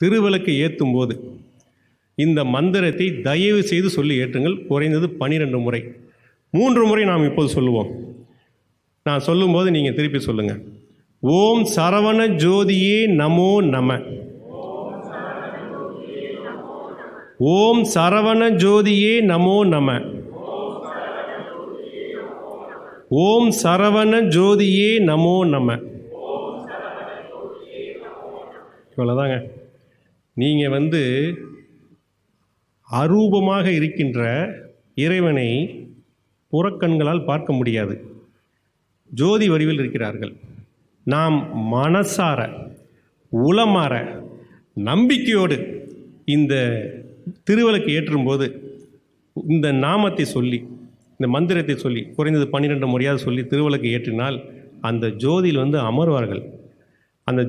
திருவிளக்கு ஏற்றும் போது இந்த மந்திரத்தை தயவு செய்து சொல்லி ஏற்றுங்கள். குறைந்தது 12 முறை. 3 முறை நாம் இப்போது சொல்லுவோம். நான் சொல்லும்போது நீங்கள் திருப்பி சொல்லுங்கள். ஓம் சரவண ஜோதியே நமோ நம. ஓம் சரவண ஜோதியே நமோ நம. ஓம் சரவண ஜோதியே நமோ நம. இவ்வளோதாங்க. நீங்கள் அரூபமாக இருக்கின்ற இறைவனை புறக்கண்களால் பார்க்க முடியாது. ஜோதி வடிவில் இருக்கிறார்கள். நாம் மனசார உளமாற நம்பிக்கையோடு இந்த திருவிளக்கு ஏற்றும்போது இந்த நாமத்தை சொல்லி, இந்த மந்திரத்தை சொல்லி குறைந்தது 12 முறையாவது சொல்லி திருவிளக்கு ஏற்றினால் அந்த ஜோதியில் அமர்வார்கள். அந்த